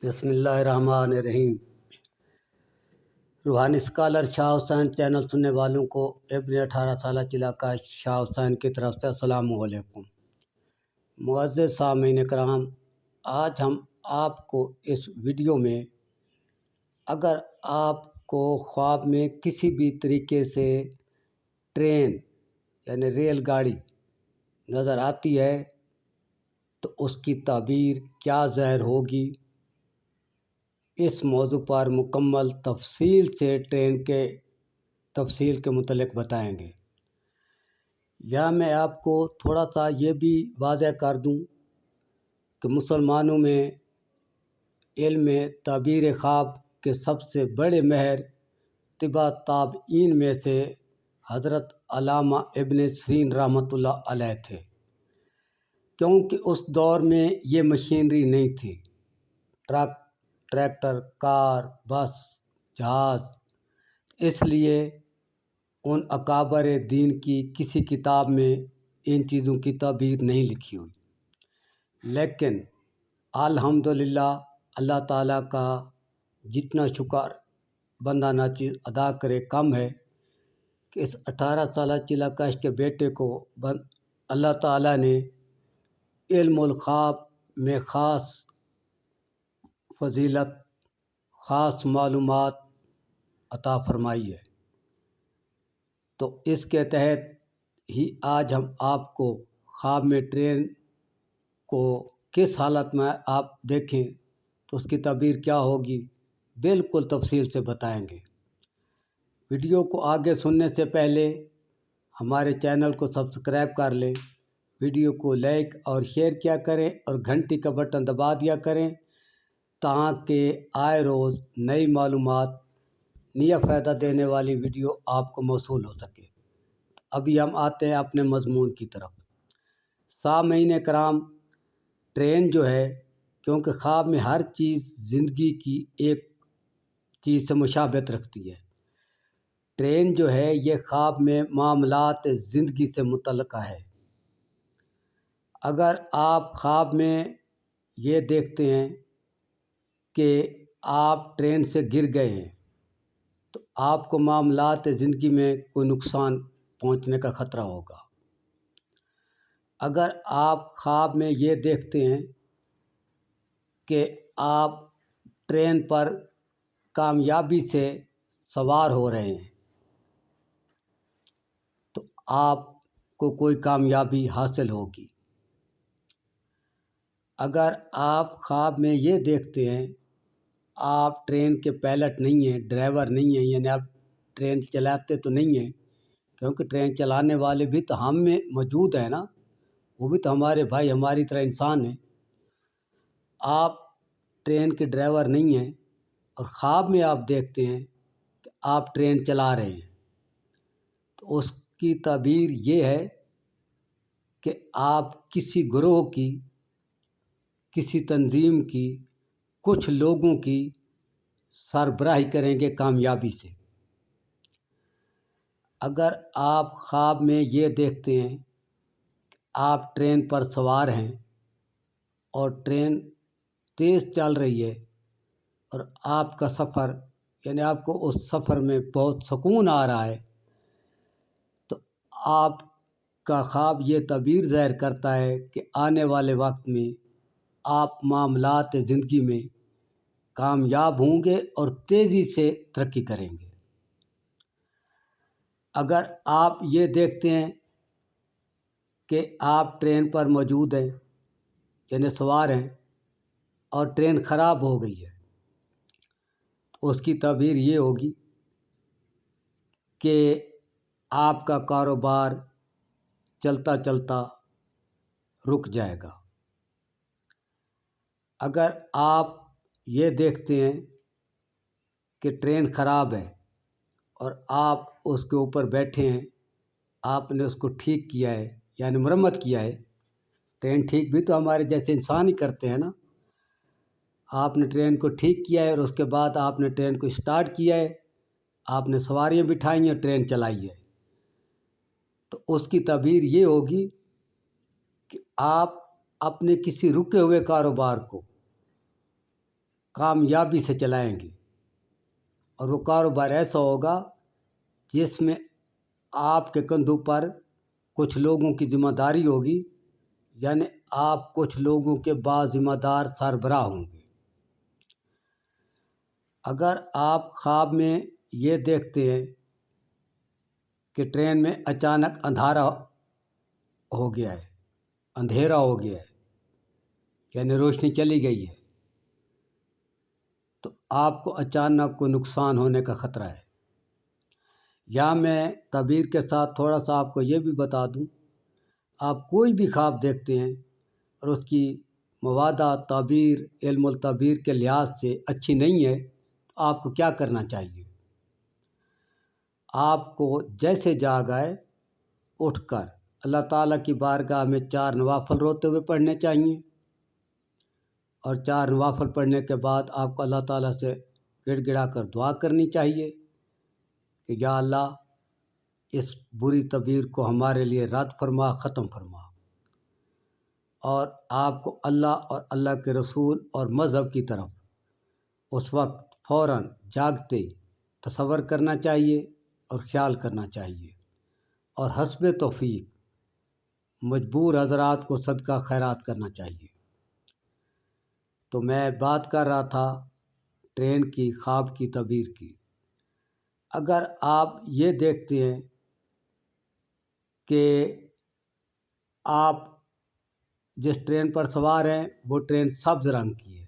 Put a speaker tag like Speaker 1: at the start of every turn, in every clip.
Speaker 1: बिस्मिल्लाहिर्रहमानिर्रहीम। रूहानी scholar Shah Hussain channel सुनने वालों को ابن 18 साल इलाका शाह हुसैन की तरफ से अस्सलामु अलैकुम। मुअज़्ज़िज़ सामीन कराम, आज हम आपको इस वीडियो में अगर आपको ख्वाब में किसी भी तरीके से ट्रेन यानी रेलगाड़ी नज़र आती है तो उसकी ताबीर क्या ज़ाहिर होगी, इस मौजू पर मुकम्मल तफसील से ट्रेन के तफसील के मुतल्लिक़ बताएंगे। या मैं आपको थोड़ा सा ये भी वाज़ह कर दूं कि मुसलमानों में इल्म ताबीर ख्वाब के सबसे बड़े महर तिबा ताबईन में से हज़रत अल्लामा इब्न सीरीन रहमतुल्लाह अलैह थे, क्योंकि उस दौर में ये मशीनरी नहीं थी। ट्रक, ट्रैक्टर, कार, बस, जहाज़। इसलिए उन अकाबर दीन की किसी किताब में इन चीज़ों की ताबीर नहीं लिखी हुई। लेकिन अल्हम्दुलिल्लाह अल्लाह ताला का जितना शुक्र बंदा नाचीज़ अदा करे कम है कि इस 18 साल चिलाकाश के बेटे को अल्लाह ताला ने इल्मुल ख्वाब में ख़ास फजीलत, ख़ास मालूमात अता फरमाई है। तो इसके तहत ही आज हम आपको ख्वाब में ट्रेन को किस हालत में आप देखें तो उसकी ताबीर क्या होगी, बिल्कुल तफसील से बताएंगे। वीडियो को आगे सुनने से पहले हमारे चैनल को सब्सक्राइब कर लें, वीडियो को लाइक और शेयर किया करें और घंटी का बटन दबा दिया करें ताकि आए रोज़ नई मालूमात, नया फ़ायदा देने वाली वीडियो आपको मौसूल हो सके। अभी हम आते हैं अपने मज़मून की तरफ। सामीन कराम, ट्रेन जो है, क्योंकि ख्वाब में हर चीज़ ज़िंदगी की एक चीज़ से मुशाबहत रखती है। ट्रेन जो है ये ख्वाब में मामलात ज़िंदगी से मुतल्लिक़ है। अगर आप ख्वाब में ये देखते हैं कि आप ट्रेन से गिर गए हैं तो आपको मामलात ज़िंदगी में कोई नुकसान पहुंचने का ख़तरा होगा। अगर आप ख्वाब में ये देखते हैं कि आप ट्रेन पर कामयाबी से सवार हो रहे हैं तो आपको कोई कामयाबी हासिल होगी। अगर आप ख्वाब में ये देखते हैं आप ट्रेन के पायलट नहीं हैं, ड्राइवर नहीं हैं, यानी आप ट्रेन चलाते तो नहीं हैं, क्योंकि ट्रेन चलाने वाले भी तो हम में मौजूद हैं ना, वो भी तो हमारे भाई, हमारी तरह इंसान हैं। आप ट्रेन के ड्राइवर नहीं हैं और ख्वाब में आप देखते हैं कि आप ट्रेन चला रहे हैं तो उसकी ताबीर ये है कि आप किसी ग्रोह की, किसी तंजीम की, कुछ लोगों की सरबराही करेंगे कामयाबी से। अगर आप ख्वाब में ये देखते हैं आप ट्रेन पर सवार हैं और ट्रेन तेज़ चल रही है और आपका सफ़र, यानी आपको उस सफ़र में बहुत सुकून आ रहा है, तो आपका ख्वाब ये ताबीर ज़ाहिर करता है कि आने वाले वक्त में आप मामलात ज़िंदगी में कामयाब होंगे और तेज़ी से तरक्की करेंगे। अगर आप ये देखते हैं कि आप ट्रेन पर मौजूद हैं, यानी सवार हैं और ट्रेन ख़राब हो गई है, तो उसकी ताबीर ये होगी कि आपका कारोबार चलता चलता रुक जाएगा। अगर आप ये देखते हैं कि ट्रेन ख़राब है और आप उसके ऊपर बैठे हैं, आपने उसको ठीक किया है यानी मरम्मत किया है, ट्रेन ठीक भी तो हमारे जैसे इंसान ही करते हैं ना। आपने ट्रेन को ठीक किया है और उसके बाद आपने ट्रेन को स्टार्ट किया है, आपने सवारियाँ बिठाई हैं, ट्रेन चलाई है, तो उसकी ताबीर ये होगी कि आप अपने किसी रुके हुए कारोबार को कामयाबी से चलाएंगे, और वो कारोबार ऐसा होगा जिसमें आपके कंधों पर कुछ लोगों की जिम्मेदारी होगी, यानी आप कुछ लोगों के बाज़िम्मेदार सरबराह होंगे। अगर आप ख्वाब में ये देखते हैं कि ट्रेन में अचानक अंधेरा हो गया है, यानी रोशनी चली गई है, तो आपको अचानक कोई नुकसान होने का ख़तरा है। या मैं तबीर के साथ थोड़ा सा आपको ये भी बता दूं, आप कोई भी ख्वाब देखते हैं और उसकी मवादा तबीर इल्मुल तबीर के लिहाज से अच्छी नहीं है, तो आपको क्या करना चाहिए? आपको जैसे जाग आए उठकर अल्लाह ताला की बारगाह में 4 नवाफिल रोते हुए पढ़ने चाहिए, और 4 नवाफिल पढ़ने के बाद आपको अल्लाह ताला से गिड़गिड़ा कर दुआ करनी चाहिए कि या अल्लाह इस बुरी तबीर को हमारे लिए रद्द फरमा, ख़त्म फरमा। और आपको अल्लाह और अल्लाह के रसूल और मज़हब की तरफ उस वक्त फ़ौरन जागते तसव्वुर करना चाहिए और ख़्याल करना चाहिए, और हस्बे तौफ़ीक मजबूर हज़रात को सदका खैरात करना चाहिए। तो मैं बात कर रहा था ट्रेन की ख्वाब की तबीर की। अगर आप ये देखते हैं कि आप जिस ट्रेन पर सवार हैं वो ट्रेन सब्ज़ रंग की है,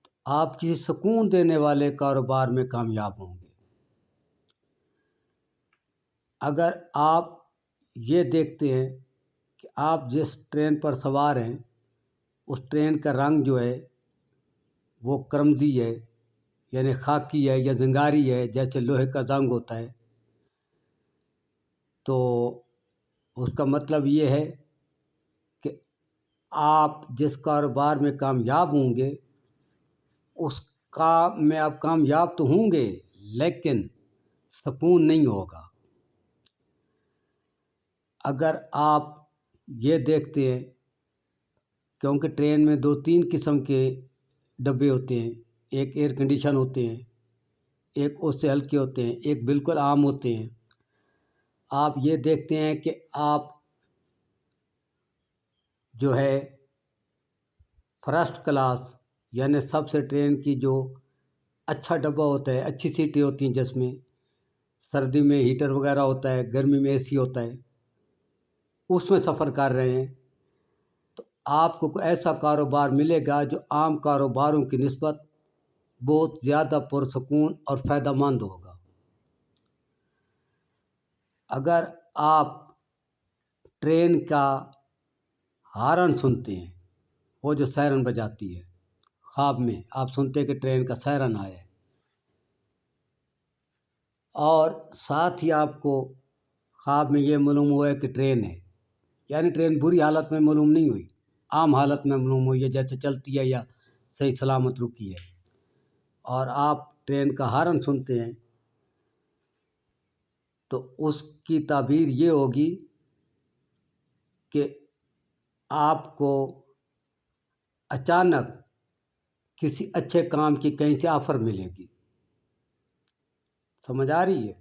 Speaker 1: तो आप किसी सुकून देने वाले कारोबार में कामयाब होंगे। अगर आप ये देखते हैं कि आप जिस ट्रेन पर सवार हैं उस ट्रेन का रंग जो है वो करमजी है, यानी खाकी है या जंगारी है, जैसे लोहे का जंग होता है, तो उसका मतलब ये है कि आप जिस कारोबार में कामयाब होंगे उसका में आप कामयाब तो होंगे लेकिन सुकून नहीं होगा। अगर आप ये देखते हैं, क्योंकि ट्रेन में 2-3 किस्म के डब्बे होते हैं, एक एयर कंडीशन होते हैं, एक उससे हल्के होते हैं, एक बिल्कुल आम होते हैं। आप ये देखते हैं कि आप जो है फर्स्ट क्लास, यानी सबसे ट्रेन की जो अच्छा डब्बा होता है, अच्छी सीटें होती हैं, जिसमें सर्दी में हीटर वगैरह होता है, गर्मी में एसी होता है, उसमें सफ़र कर रहे हैं, तो आपको कोई ऐसा कारोबार मिलेगा जो आम कारोबारों की निस्बत बहुत ज़्यादा पुरसकून और फ़ायदेमंद होगा। अगर आप ट्रेन का हॉर्न सुनते हैं, वो जो सायरन बजाती है, ख्वाब में आप सुनते हैं कि ट्रेन का सायरन आया है, और साथ ही आपको ख्वाब में ये मालूम हुआ है कि ट्रेन है, यानी ट्रेन बुरी हालत में मालूम नहीं हुई, आम हालत में मालूम हुई है, जैसे चलती है या सही सलामत रुकी है, और आप ट्रेन का हॉर्न सुनते हैं, तो उसकी ताबीर ये होगी कि आपको अचानक किसी अच्छे काम की कहीं से ऑफ़र मिलेगी। समझ आ रही है?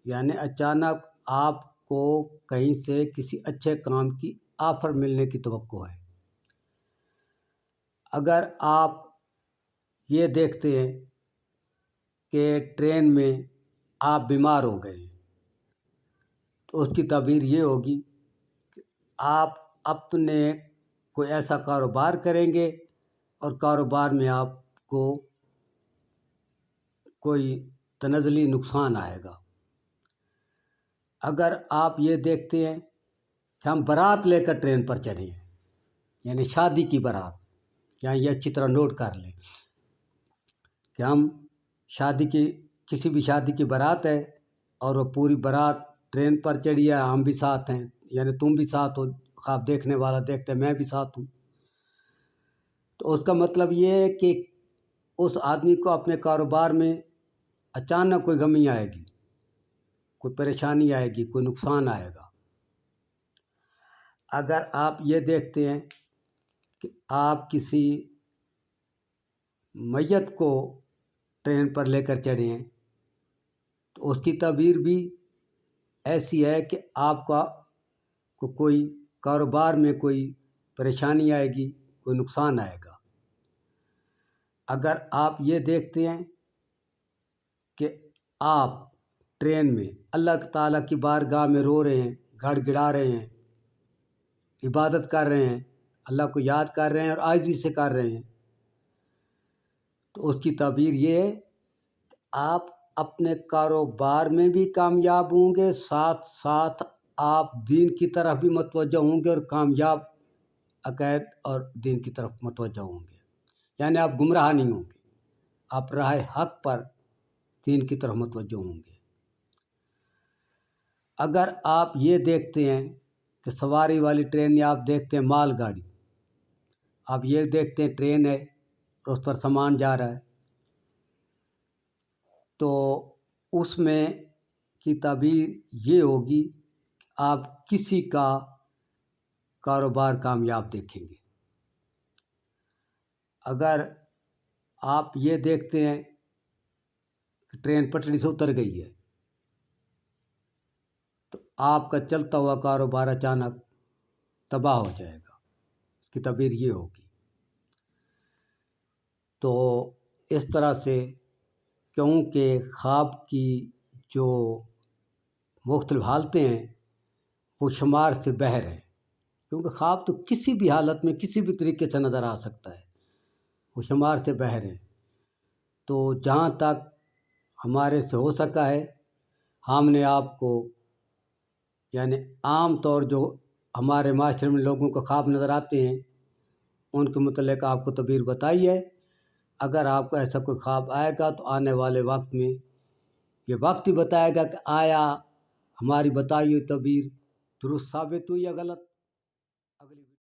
Speaker 1: यानी अचानक आपको कहीं से किसी अच्छे काम की ऑफ़र मिलने की तवक्को है। अगर आप ये देखते हैं कि ट्रेन में आप बीमार हो गए, तो उसकी ताबीर ये होगी कि आप अपने कोई ऐसा कारोबार करेंगे और कारोबार में आपको कोई तनज़ली नुकसान आएगा। अगर आप ये देखते हैं कि हम बारात लेकर ट्रेन पर चढ़े हैं, यानी शादी की बारात, यहाँ ये अच्छी तरह नोट कर लें कि हम किसी भी शादी की बारात है और वो पूरी बारात ट्रेन पर चढ़ी है, हम भी साथ हैं, यानी तुम भी साथ हो, ख्वाब देखने वाला देखते मैं भी साथ हूँ। तो उसका मतलब ये है कि उस आदमी को अपने कारोबार में अचानक कोई गमी आएगी, कोई परेशानी आएगी, कोई नुकसान आएगा। अगर आप ये देखते हैं कि आप किसी मैयत کو ट्रेन पर लेकर चढ़े हैं तो उसकी तबीर भी ऐसी है कि आपका कोई कारोबार में कोई परेशानी आएगी, कोई नुकसान आएगा। अगर आप ये देखते हैं कि आप ट्रेन में अल्लाह ताला की बारगाह में रो रहे हैं, गड़गड़ा रहे हैं, इबादत कर रहे हैं, अल्लाह को याद कर रहे हैं और आजिज़ी से कर रहे हैं, तो उसकी ताबीर ये है कि आप अपने कारोबार में भी कामयाब होंगे, साथ साथ आप दीन की तरफ भी मतवज्जह होंगे और कामयाब अक़ायद और दीन की तरफ मतवज्जह होंगे। यानी आप गुमराह नहीं होंगे, आप राह हक़ पर दीन की तरफ मतवज्जह होंगे। अगर आप ये देखते हैं कि सवारी वाली ट्रेन या आप देखते हैं मालगाड़ी, आप ये देखते हैं ट्रेन है और उस पर सामान जा रहा है, तो उसमें की ताबीर ये होगी आप किसी का कारोबार कामयाब देखेंगे। अगर आप ये देखते हैं कि ट्रेन पटरी से उतर गई है तो आपका चलता हुआ कारोबार अचानक तबाह हो जाएगा, इसकी ताबीर ये होगी। तो इस तरह से क्योंकि ख्वाब की जो मुख्तलिफ हालतें हैं वो शुमार से बाहर हैं, क्योंकि ख्वाब तो किसी भी हालत में किसी भी तरीके से नज़र आ सकता है, वो शुमार से बाहर है। तो जहाँ तक हमारे से हो सका है हमने आपको यानी आम तौर जो हमारे माशरे में लोगों को ख्वाब नज़र आते हैं उनके मुतल्लिक़ आपको तबीर बताई है। अगर आपको ऐसा कोई ख्वाब आएगा तो आने वाले वक्त में ये वक्त ही बताएगा कि आया हमारी बताई हुई तबीर दुरुस्त साबित हुई या गलत। अगली